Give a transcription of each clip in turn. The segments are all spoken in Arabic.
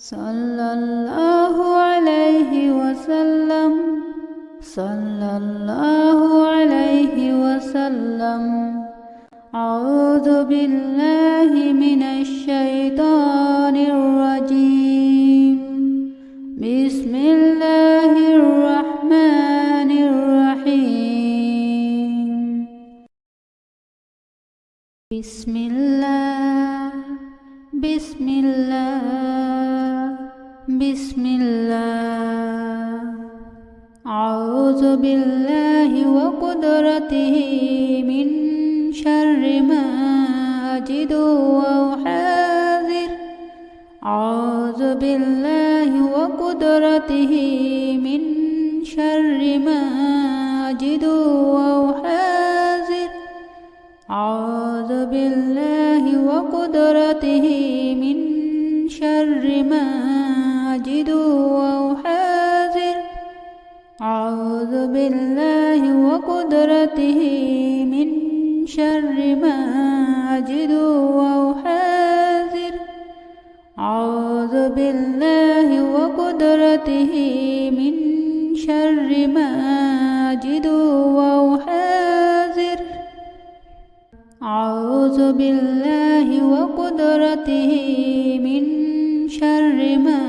صلى الله عليه وسلم صلى الله عليه وسلم. أعوذ بالله من الشيطان الرجيم. بسم الله الرحمن الرحيم. بسم الله بسم الله بسم الله. أعوذ بالله وقدرته من شر ما أجد وأحاذر. أعوذ بالله وقدرته من شر ما أجد وأحاذر. أعوذ بالله وقدرته من شر ما أجد وأحاذر. أعوذ بالله وقدرته من شر ما أجد وأحاذر. أعوذ بالله وقدرته من شر ما أجد وأحاذر. أعوذ بالله وقدرته من شر ما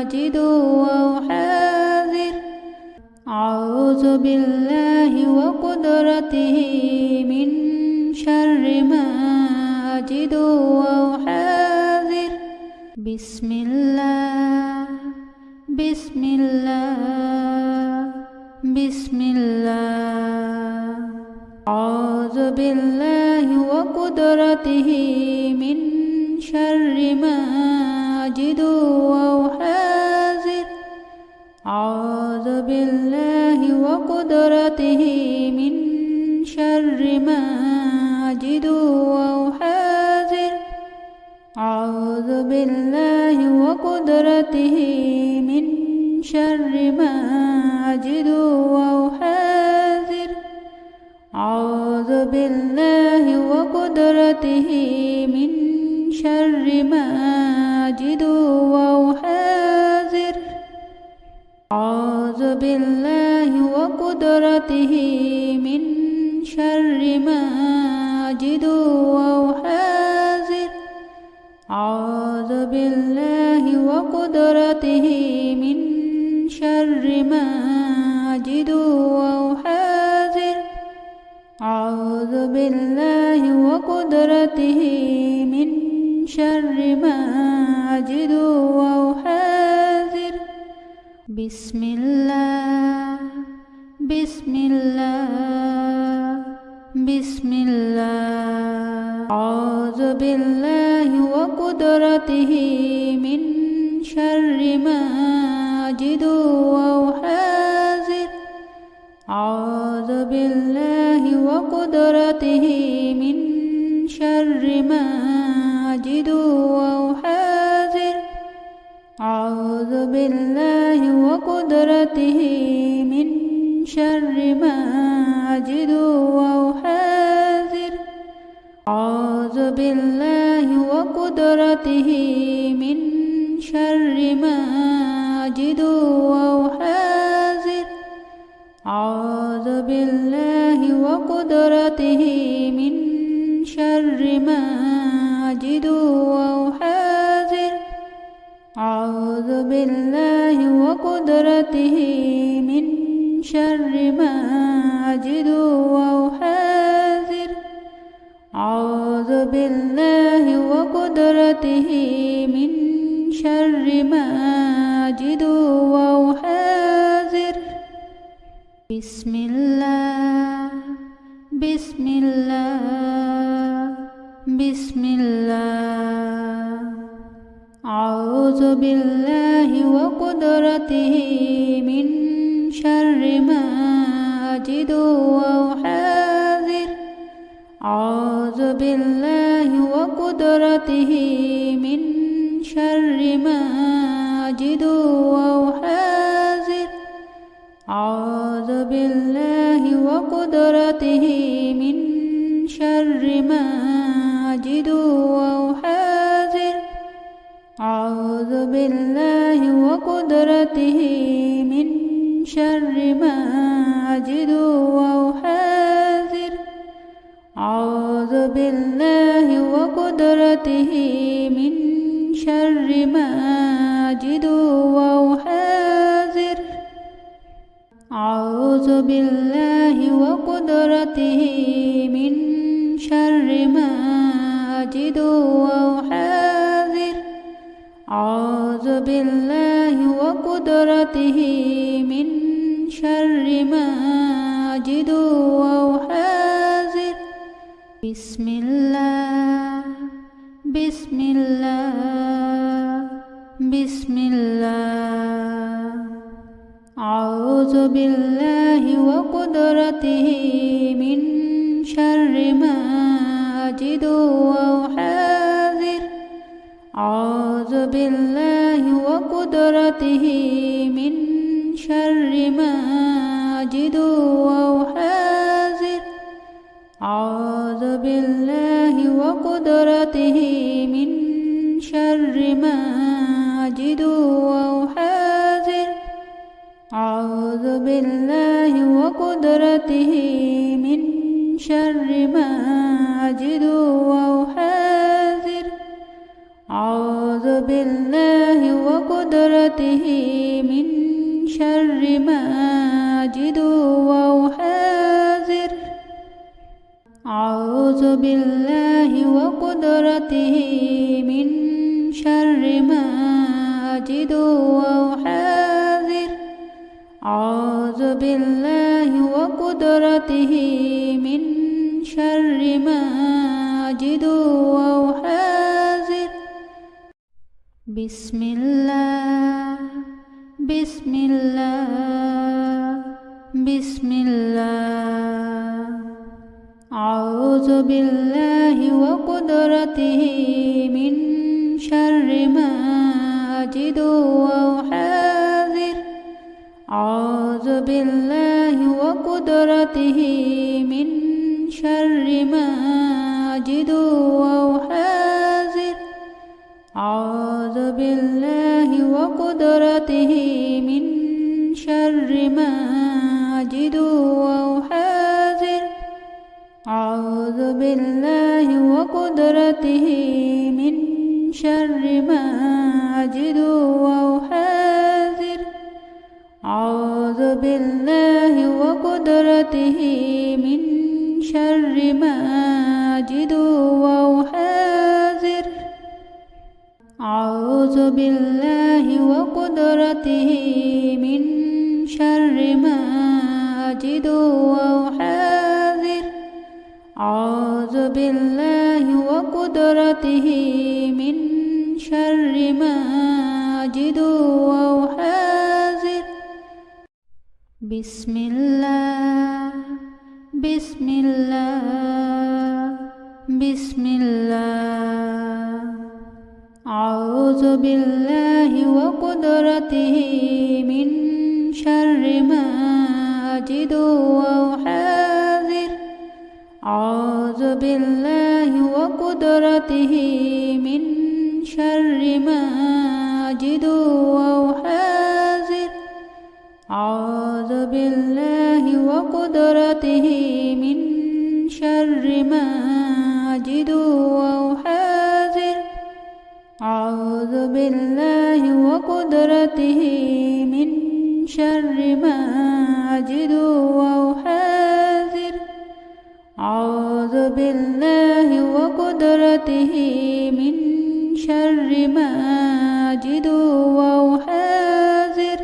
أجد وأحاذر. أعوذ بالله وقدرته من شر ما أجد وأحاذر. بسم الله بسم الله بسم الله. أعوذ بالله وقدرته من شر ما أجد وأحاذر. أعوذ بالله وقدرته من شر ما أجد وأحاذر. أعوذ بالله وقدرته من شر ما أجد وأحاذر. أعوذ بالله وقدرته من شر ما أجد وأحاذر. أعوذ بالله وقدرته من شر ما أجد وأحاذر. أعوذ بالله وقدرته من شر ما أجد وأحاذر. أعوذ بالله وقدرته من شر ما أجد وأحاذر. بسم الله بسم الله بسم الله. أعوذ بالله وقدرته من شر ما أجد وأحاذر. أعوذ بالله وقدرته من شر ما أجد وأحاذر. أعوذ بالله وقدرته من شر ما أجد وأحاذر. أعوذ بالله وقدرته من شر ما أجد وأحاذر. أعوذ بالله وقدرته من شر ما أجد وأحاذر. أعوذ بالله وقدرته من شر ما أجد وأحاذر. أعوذ بالله وقدرته من شر ما أجد وأحاذر. بسم الله بسم الله بسم الله. أعوذ بالله وقدرته من شر ما أجد وأحاذر. أعوذ بالله وقدرته من شر ما أجد وأحاذر. أعوذ بالله وقدرته من شر ما أجد وأحاذر. أعوذ بالله وقدرته من شر ما أجد وأحاذر. أعوذ بالله وقدرته من شر ما أجد وأحاذر. أعوذ بالله وقدرته من شر ما أجد وأحاذر. أعوذ بالله وقدرته من شر ما أجد وأحاذر. بسم الله بسم الله بسم الله. أعوذ بالله وقدرته من شر ما أجد وأحاذر. أعوذ بالله وقدرته من شر ما أجد وأحاذر. أعوذ بالله وقدرته من شر ما أجد وأحاذر. أعوذ بالله وقدرته من شر ما أجد وأحاذر. أعوذ بالله وقدرته من شر ما أجد وأحاذر. أعوذ بالله وقدرته من شر ما أجد وأحاذر. أعوذ بالله وقدرته من شر ما أجد وأحاذر. بسم الله بسم الله بسم الله. أعوذ بالله وقدرته من شر ما أجد وأحاذر. أعوذ بالله وقدرته من شر ما أجد وأحاذر. أعوذ بالله وقدرته من شر ما أجد وأحاذر. أعوذ بالله وقدرته من شر ما أجد وأحاذر. أعوذ بالله وقدرته من شر ما أجد وأحاذر. أعوذ بالله وقدرته من شر ما أجد وأحاذر. أعوذ بالله وقدرته من شر ما أجد وأحاذر. بسم الله بسم الله بسم الله. أعوذ بالله وقدرته من شر ما أجد وأحاذر. أعوذ بالله وقدرته من شر ما أجد وأحاذر. أعوذ بالله وقدرته من شر ما أجد وأحاذر. أعوذ بالله وقدرته من شر ما أجد وأحاذر. أعوذ بالله وقدرته من شر ما أجد وأحاذر.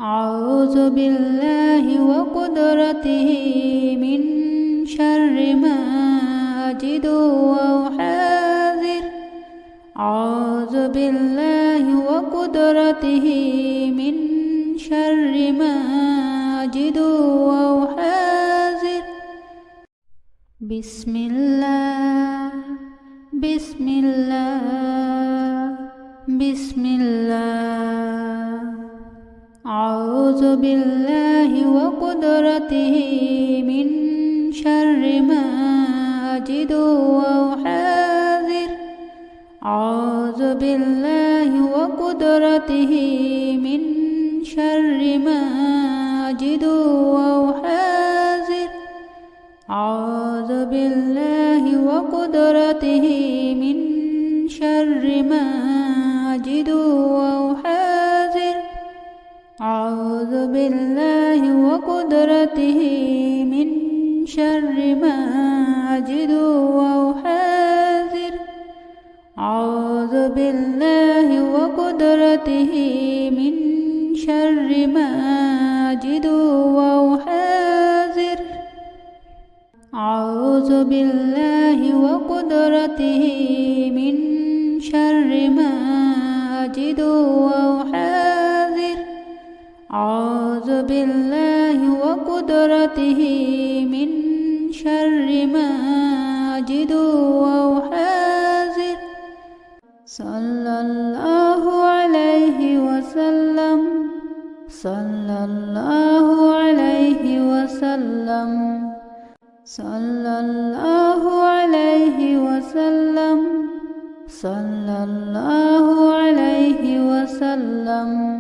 أعوذ بالله وقدرته من شر ما أجد وأحاذر. أعوذ بالله وقدرته من شر ما أجد وأحاذر. بسم الله بسم الله بسم الله. أعوذ بالله وقدرته من شر ما أجد وأحاذر. أعوذ بالله بالله وقدرته من شر ما أجد أو حاذر أعوذ بالله وقدرته من شر ما أجد أو حاذر أعوذ بالله وقدرته من شر ما أجد أو حاذر أعوذ بالله وقدرته من شر ما أجد أو حاذر أعوذ بالله وقدرته من شر ما أجد أو حاذر أعوذ بالله وقدرته من شر ما أجد أو حاذر صلى الله عليه وسلم صلى الله عليه وسلم صلى الله عليه وسلم صلى الله عليه وسلم